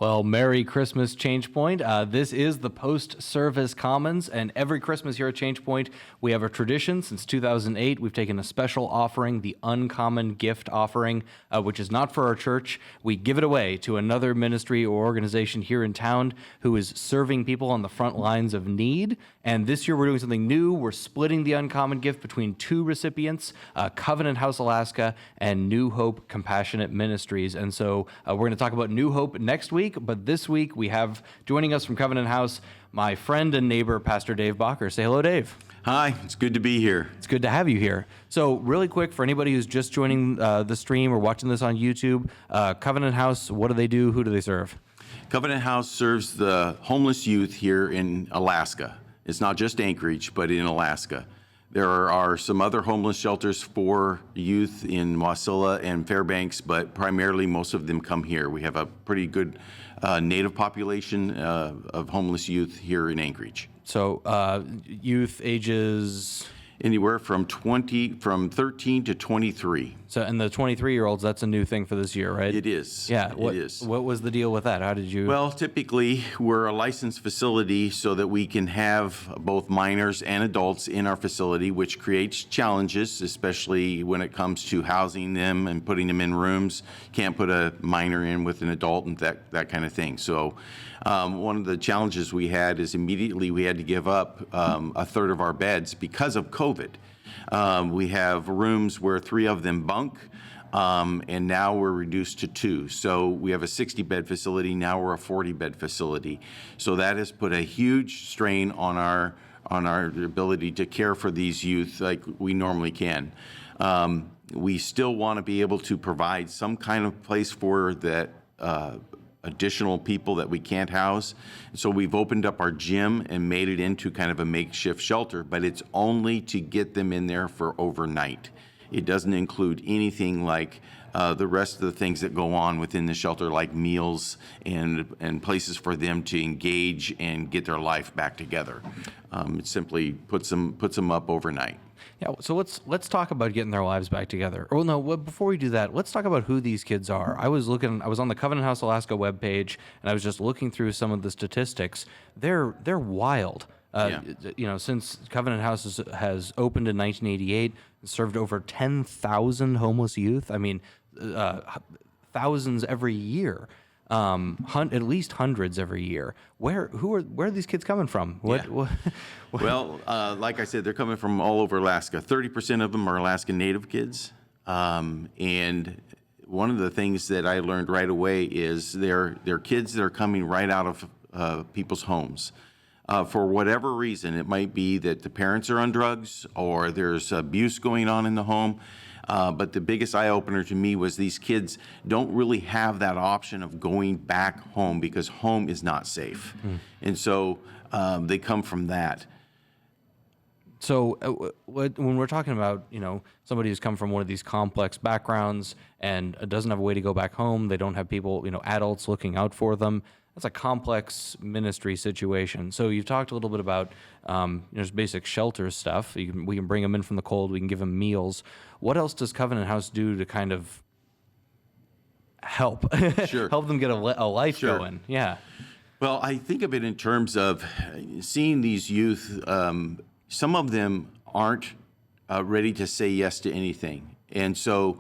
Well, Merry Christmas, Change Point. This is the post-service Commons, and every Christmas here at Change Point, we have a tradition. Since 2008, we've taken a special offering, the Uncommon Gift Offering, which is not for our church. We give it away to another ministry or organization here in town who is serving people on the front lines of need. And this year, we're doing something new. We're splitting the Uncommon Gift between two recipients, Covenant House Alaska and New Hope Compassionate Ministries. And so we're going to talk about New Hope next week. But this week we have joining us from Covenant House, my friend and neighbor, Pastor Dave Bacher. Say hello, Dave. Hi, it's good to be here. It's good to have you here. So really quick, for anybody who's just joining the stream or watching this on YouTube, Covenant House, what do they do? Who do they serve? Covenant House serves the homeless youth here in Alaska. It's not just Anchorage, but in Alaska. There are some other homeless shelters for youth in Wasilla and Fairbanks, but primarily most of them come here. We have a pretty good native population of homeless youth here in Anchorage. So youth ages? Anywhere from 13 to 23. So, and the 23-year-olds, that's a new thing for this year, right? It is. Yeah. It is. What was the deal with that? How did you? Well, typically, we're a licensed facility so that we can have both minors and adults in our facility, which creates challenges, especially when it comes to housing them and putting them in rooms. Can't put a minor in with an adult and that kind of thing. So one of the challenges we had is immediately we had to give up a third of our beds because of COVID. We have rooms where 3 of them bunk, and now we're reduced to 2. So we have a 60-bed facility, now we're a 40-bed facility. So that has put a huge strain on our ability to care for these youth like we normally can. We still want to be able to provide some kind of place for that additional people that we can't house. So we've opened up our gym and made it into kind of a makeshift shelter, but it's only to get them in there for overnight. It doesn't include anything like the rest of the things that go on within the shelter, like meals and places for them to engage and get their life back together. It simply puts them up overnight. Yeah, so let's talk about getting their lives back together. Oh no, before we do that, let's talk about who these kids are. I was on the Covenant House Alaska webpage, and I was just looking through some of the statistics. They're wild. You know, since Covenant House has opened in 1988, served over 10,000 homeless youth. I mean, thousands every year. At least hundreds every year. Where are these kids coming from? Well, like I said, they're coming from all over Alaska. 30% of them are Alaskan Native kids. And one of the things that I learned right away is they're kids that are coming right out of people's homes. For whatever reason, it might be that the parents are on drugs or there's abuse going on in the home. But the biggest eye-opener to me was these kids don't really have that option of going back home because home is not safe. And so they come from that. So when we're talking about, you know, somebody who's come from one of these complex backgrounds and doesn't have a way to go back home, they don't have people, you know, adults looking out for them. That's a complex ministry situation. So you've talked a little bit about just basic shelter stuff. We can bring them in from the cold. We can give them meals. What else does Covenant House do to kind of help Sure. help them get a life Sure. going? Yeah. Well, I think of it in terms of seeing these youth. Some of them aren't ready to say yes to anything. And so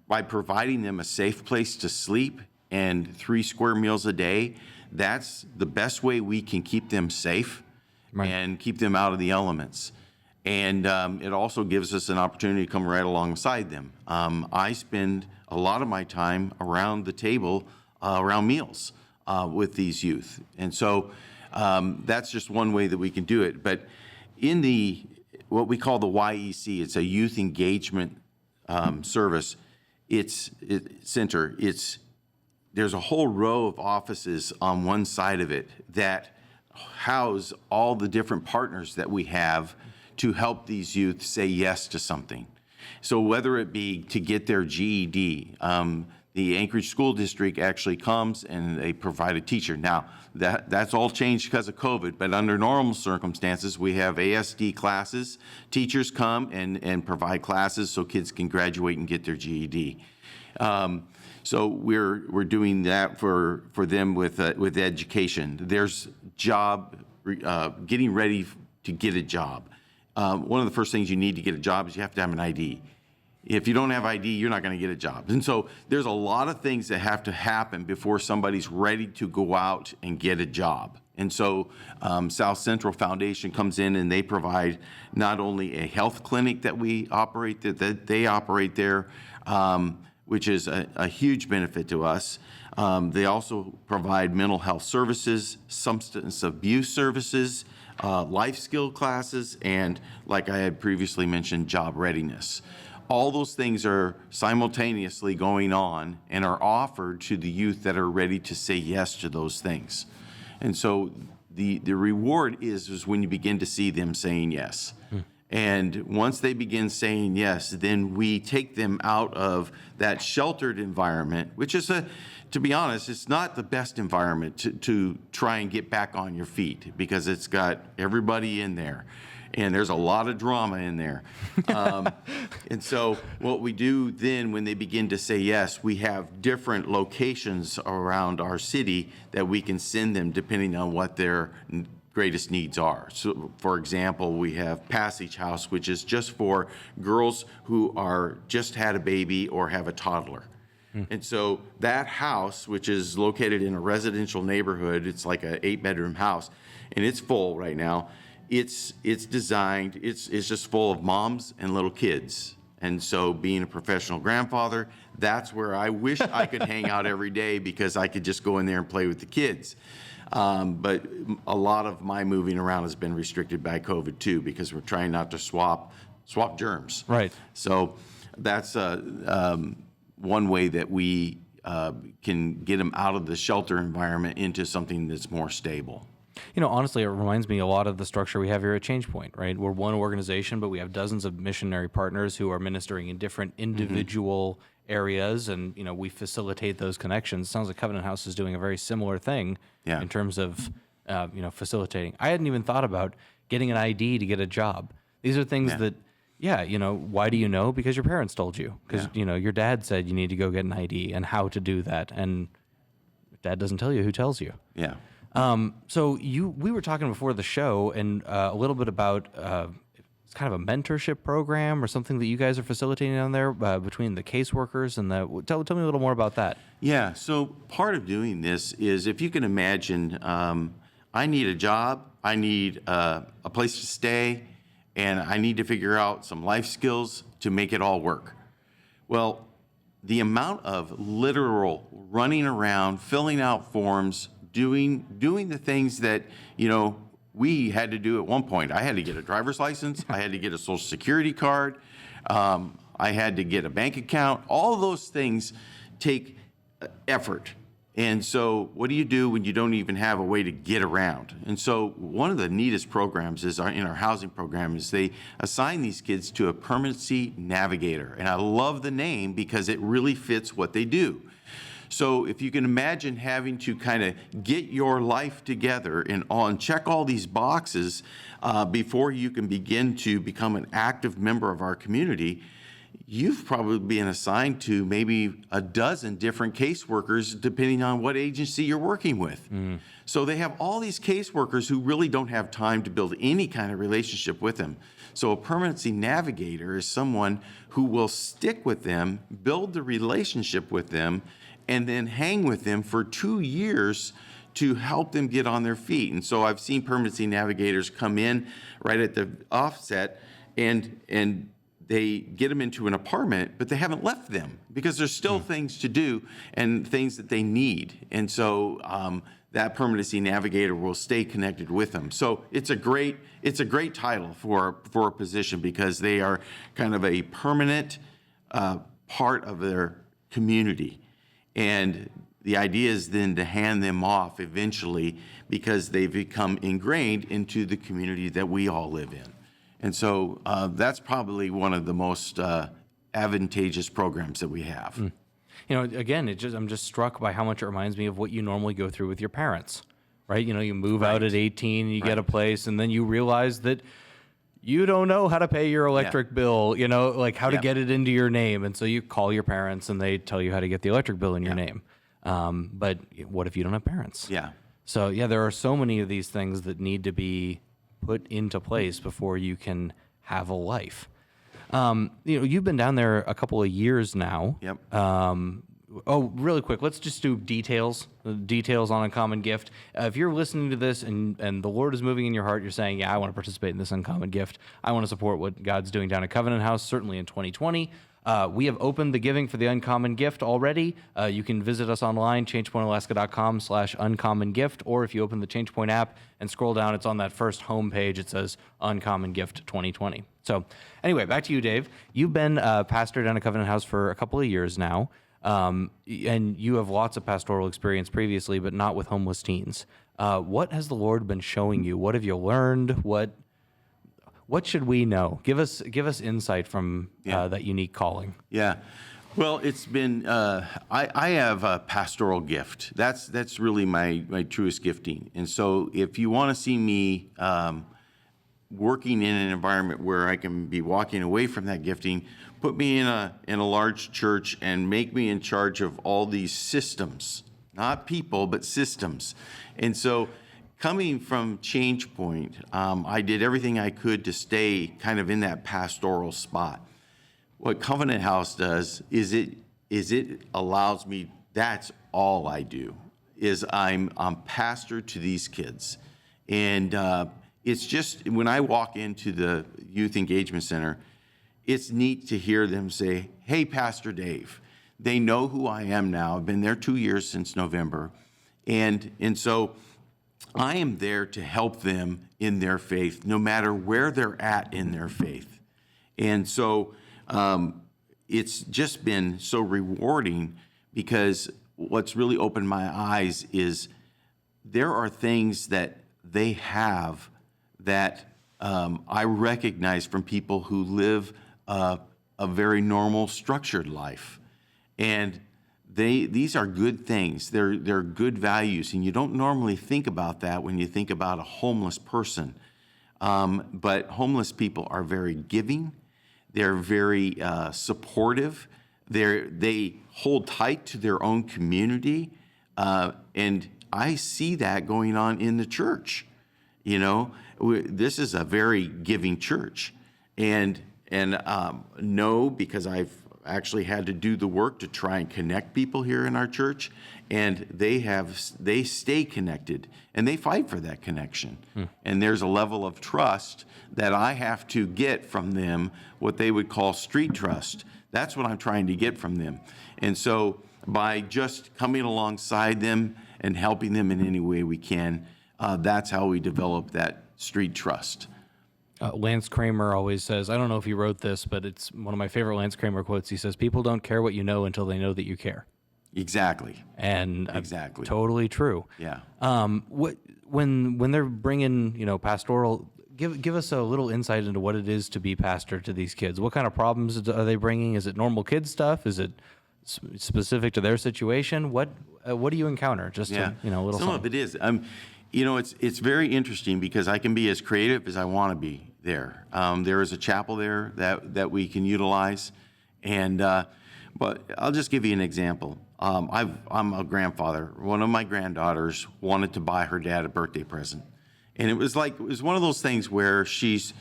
by providing them a safe place to sleep and 3 square meals a day, that's the best way we can keep them safe and keep them out of the elements. And it also gives us an opportunity to come right alongside them. I spend a lot of my time around the table, around meals with these youth. And so that's just one way that we can do it. But in what we call the YEC, it's a youth engagement service. There's a whole row of offices on one side of it that house all the different partners that we have to help these youth say yes to something. So whether it be to get their GED, the Anchorage School District actually comes and they provide a teacher. Now, that's all changed because of COVID, but under normal circumstances, we have ASD classes. Teachers come and provide classes so kids can graduate and get their GED. So we're doing that for them with education. There's job, getting ready to get a job. One of the first things you need to get a job is you have to have an ID. If you don't have ID, you're not going to get a job. And so there's a lot of things that have to happen before somebody's ready to go out and get a job. And so South Central Foundation comes in and they provide not only a health clinic that we operate, that they operate there, which is a huge benefit to us. They also provide mental health services, substance abuse services, life skill classes, and like I had previously mentioned, job readiness. All those things are simultaneously going on and are offered to the youth that are ready to say yes to those things. And so the reward is when you begin to see them saying yes. And once they begin saying yes, then we take them out of that sheltered environment, which is, to be honest, it's not the best environment to try and get back on your feet because it's got everybody in there. And there's a lot of drama in there. And so what we do then when they begin to say yes, we have different locations around our city that we can send them depending on what their greatest needs are. So, for example, we have Passage House, which is just for girls who are just had a baby or have a toddler. And so that house, which is located in a residential neighborhood, it's like an 8-bedroom house, and it's full right now. It's designed, it's just full of moms and little kids. And so being a professional grandfather, that's where I wish I could hang out every day because I could just go in there and play with the kids. But a lot of my moving around has been restricted by COVID too, because we're trying not to swap germs. Right. So that's one way that we can get them out of the shelter environment into something that's more stable. You know, honestly, it reminds me a lot of the structure we have here at Change Point, right? We're one organization, but we have dozens of missionary partners who are ministering in different individual areas, and, you know, we facilitate those connections. Sounds like Covenant House is doing a very similar thing in terms of, you know, facilitating. I hadn't even thought about getting an ID to get a job. These are things that, you know, why do you know? Because your parents told you. Because, you know, your dad said you need to go get an ID and how to do that. And if dad doesn't tell you, who tells you? Yeah. So we were talking before the show and a little bit about it's kind of a mentorship program or something that you guys are facilitating down there between the caseworkers and the. Tell me a little more about that. Yeah. So part of doing this is, if you can imagine, I need a job, I need a place to stay, and I need to figure out some life skills to make it all work. Well, the amount of literal running around, filling out forms, doing the things that, you know, we had to do at one point. I had to get a driver's license. I had to get a social security card. I had to get a bank account. All of those things take effort. And so what do you do when you don't even have a way to get around? And so one of the neatest programs is in our housing program is they assign these kids to a permanency navigator. And I love the name because it really fits what they do. So if you can imagine having to kind of get your life together and check all these boxes before you can begin to become an active member of our community, you've probably been assigned to maybe a dozen different caseworkers depending on what agency you're working with. So they have all these caseworkers who really don't have time to build any kind of relationship with them. So a permanency navigator is someone who will stick with them, build the relationship with them, and then hang with them for 2 years to help them get on their feet. And so I've seen permanency navigators come in right at the offset and they get them into an apartment, but they haven't left them because there's still things to do and things that they need. And so that permanency navigator will stay connected with them. So it's a great title for a position because they are kind of a permanent part of their community. And the idea is then to hand them off eventually because they've become ingrained into the community that we all live in. And so that's probably one of the most advantageous programs that we have. You know, again, I'm just struck by how much it reminds me of what you normally go through with your parents, right? You know, you move out at 18, you get a place, and then you realize that you don't know how to pay your electric bill, like how to Yeah. get it into your name. And so you call your parents and they tell you how to get the electric bill in your name. But what if you don't have parents? Yeah. So yeah, there are so many of these things that need to be put into place before you can have a life. You've been down there a couple of years now. Yep. Really quick, let's just do details on Uncommon Gift. If you're listening to this and the Lord is moving in your heart, you're saying, yeah, I want to participate in this Uncommon Gift. I want to support what God's doing down at Covenant House, certainly in 2020. We have opened the giving for the Uncommon Gift already. You can visit us online, changepointalaska.com/uncommon gift, or if you open the ChangePoint app and scroll down, it's on that first homepage. It says Uncommon Gift 2020. So anyway, back to you, Dave. You've been pastor down at Covenant House for a couple of years now, and you have lots of pastoral experience previously, but not with homeless teens. What has the Lord been showing you? What have you learned? What should we know? Give us insight from that unique calling. Yeah. Well, it's been, I have a pastoral gift. That's really my truest gifting. And so if you want to see me working in an environment where I can be walking away from that gifting, put me in a large church and make me in charge of all these systems, not people, but systems. And so coming from ChangePoint, I did everything I could to stay kind of in that pastoral spot. What Covenant House does is it allows me, that's all I do, is I'm pastor to these kids. And it's just, when I walk into the Youth Engagement Center, it's neat to hear them say, hey, Pastor Dave. They know who I am now. I've been there 2 years since November. And so I am there to help them in their faith, no matter where they're at in their faith. And so it's just been so rewarding, because what's really opened my eyes is there are things that they have that I recognize from people who live a very normal, structured life. And these are good things. They're good values, and you don't normally think about that when you think about a homeless person. But homeless people are very giving. They're very supportive. They hold tight to their own community, and I see that going on in the church. This is a very giving church, and know, because I've actually had to do the work to try and connect people here in our church, and they stay connected, and they fight for that connection. And there's a level of trust that I have to get from them, what they would call street trust. That's what I'm trying to get from them. And so by just coming alongside them and helping them in any way we can, that's how we develop that street trust. Lance Kramer always says, I don't know if he wrote this, but it's one of my favorite Lance Kramer quotes. He says, people don't care what you know until they know that you care. Exactly. And exactly. Totally true. Yeah. When they're bringing, pastoral, give us a little insight into what it is to be pastor to these kids. What kind of problems are they bringing? Is it normal kid stuff? Is it specific to their situation? What do you encounter? Just a little Some something. of it is. It's very interesting, because I can be as creative as I want to be there. There is a chapel there that we can utilize, but I'll just give you an example. I'm a grandfather. One of my granddaughters wanted to buy her dad a birthday present, and it was one of those things where she's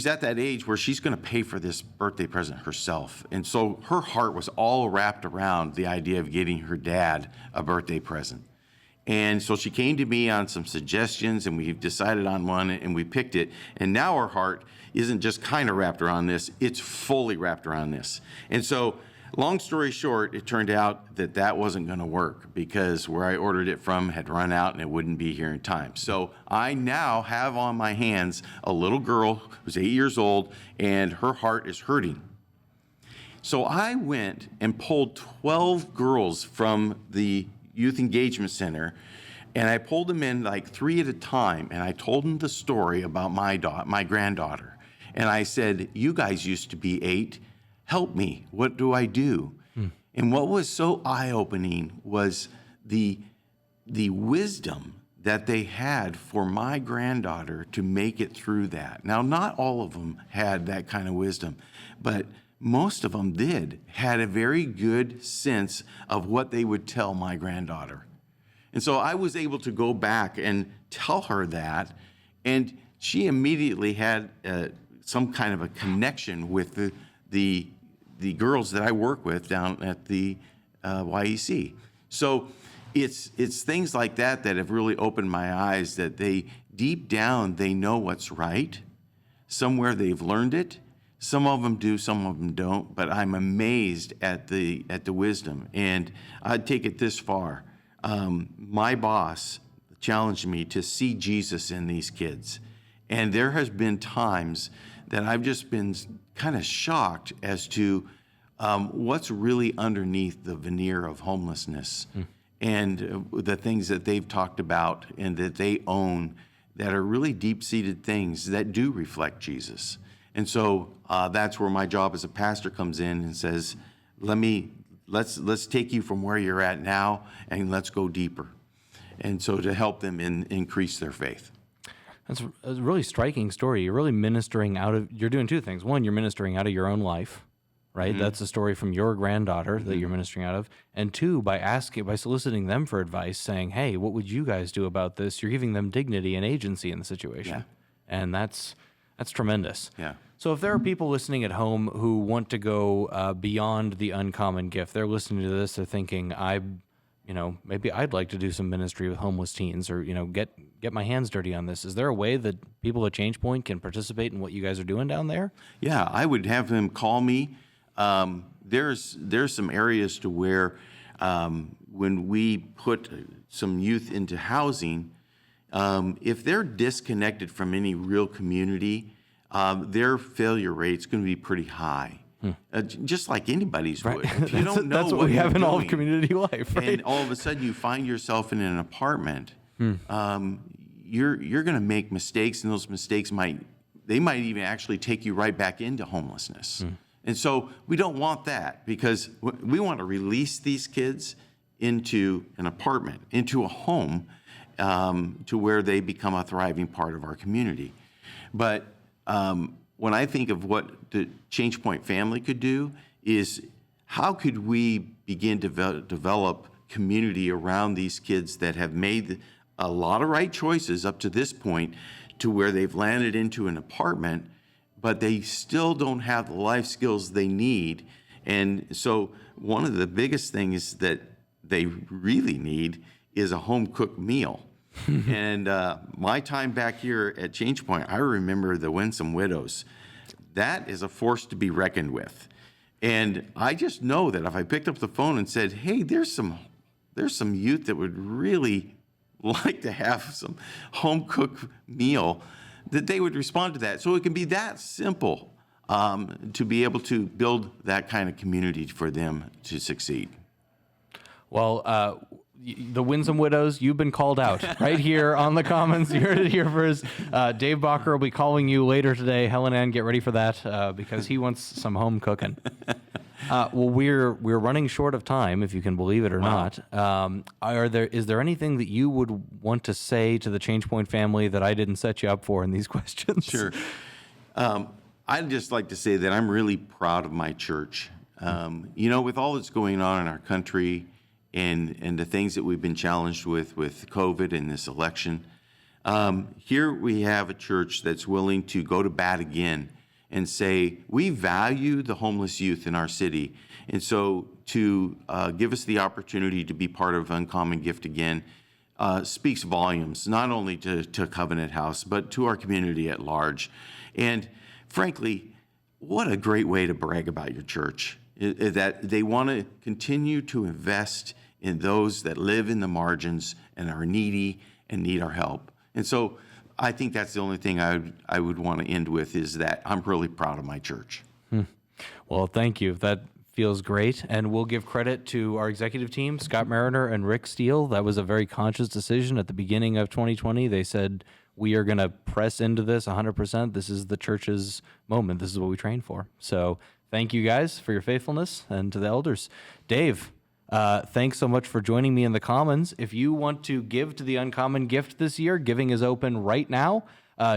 at that age where she's going to pay for this birthday present herself, and so her heart was all wrapped around the idea of getting her dad a birthday present. And so she came to me on some suggestions, and we decided on one, and we picked it. And now her heart isn't just kind of wrapped around this, it's fully wrapped around this. And so, long story short, it turned out that wasn't going to work, because where I ordered it from had run out and it wouldn't be here in time. So I now have on my hands a little girl who's 8 years old, and her heart is hurting. So I went and pulled 12 girls from the Youth Engagement Center, and I pulled them in 3 at a time, and I told them the story about my granddaughter. And I said, you guys used to be 8. Help me. What do I do? And what was so eye-opening was the wisdom that they had for my granddaughter to make it through that. Now, not all of them had that kind of wisdom, but most of them had a very good sense of what they would tell my granddaughter. And so I was able to go back and tell her that, and she immediately had some kind of a connection with the girls that I work with down at the YEC. So it's things like that that have really opened my eyes, that they deep down, they know what's right. Somewhere they've learned it. Some of them do, some of them don't, but I'm amazed at the wisdom. And I'd take it this far. My boss challenged me to see Jesus in these kids. And there has been times that I've just been kind of shocked as to what's really underneath the veneer of homelessness and the things that they've talked about and that they own that are really deep-seated things that do reflect Jesus. And so that's where my job as a pastor comes in and says, let's take you from where you're at now and let's go deeper. And so to help them increase their faith. That's a really striking story. You're really ministering you're doing two things. One, you're ministering out of your own life, right? Mm-hmm. That's a story from your granddaughter that you're ministering out of. And two, by soliciting them for advice, saying, hey, what would you guys do about this? You're giving them dignity and agency in the situation. Yeah. And that's tremendous. Yeah. So if there are people listening at home who want to go beyond the uncommon gift, they're listening to this, they're thinking, maybe I'd like to do some ministry with homeless teens, or get my hands dirty on this. Is there a way that people at Change Point can participate in what you guys are doing down there? Yeah, I would have them call me. There's some areas to where when we put some youth into housing, if they're disconnected from any real community, their failure rate's going to be pretty high. Just like anybody's would. If you don't know that's what we have in all of community life, right? And all of a sudden you find yourself in an apartment, you're going to make mistakes, and those mistakes might even actually take you right back into homelessness. And so we don't want that, because we want to release these kids into an apartment, into a home, to where they become a thriving part of our community. But when I think of what the Change Point family could do, is how could we begin to develop community around these kids that have made a lot of right choices up to this point, to where they've landed into an apartment, but they still don't have the life skills they need. And so one of the biggest things that they really need is a home-cooked meal. And my time back here at Change Point, I remember the Winsome Widows. That is a force to be reckoned with. And I just know that if I picked up the phone and said, hey, there's some youth that would really like to have some home-cooked meal, that they would respond to that. So it can be that simple to be able to build that kind of community for them to succeed. Well, the Winsome Widows, you've been called out right here on the Commons. You heard it here first. Dave Bacher will be calling you later today. Helen Ann, get ready for that because he wants some home cooking. Well, we're running short of time, if you can believe it or not. Is there anything that you would want to say to the Change Point family that I didn't set you up for in these questions? Sure. I'd just like to say that I'm really proud of my church. With all that's going on in our country, and the things that we've been challenged with COVID and this election, here we have a church that's willing to go to bat again and say, we value the homeless youth in our city. And so to give us the opportunity to be part of Uncommon Gift again speaks volumes, not only to Covenant House, but to our community at large. And frankly, what a great way to brag about your church, that they want to continue to invest in those that live in the margins and are needy and need our help. And so I think that's the only thing I would want to end with, is that I'm really proud of my church. Well, thank you. That feels great. And we'll give credit to our executive team, Scott Mariner and Rick Steele. That was a very conscious decision at the beginning of 2020. They said, we are going to press into this 100%. This is the church's moment. This is what we train for. So thank you guys for your faithfulness, and to the elders. Dave, Thanks so much for joining me in the Commons. If you want to give to the Uncommon Gift this year, giving is open right now.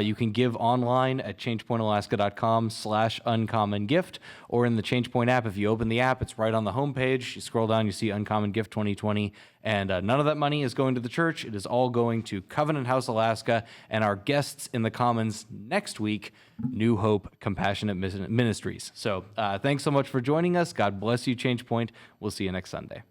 You can give online at changepointalaska.com/uncommon gift, or in the ChangePoint app. If you open the app, it's right on the homepage. You scroll down, you see Uncommon Gift 2020, and none of that money is going to the church. It is all going to Covenant House Alaska and our guests in the Commons next week, New Hope Compassionate Ministries. So thanks so much for joining us. God bless you, ChangePoint. We'll see you next Sunday.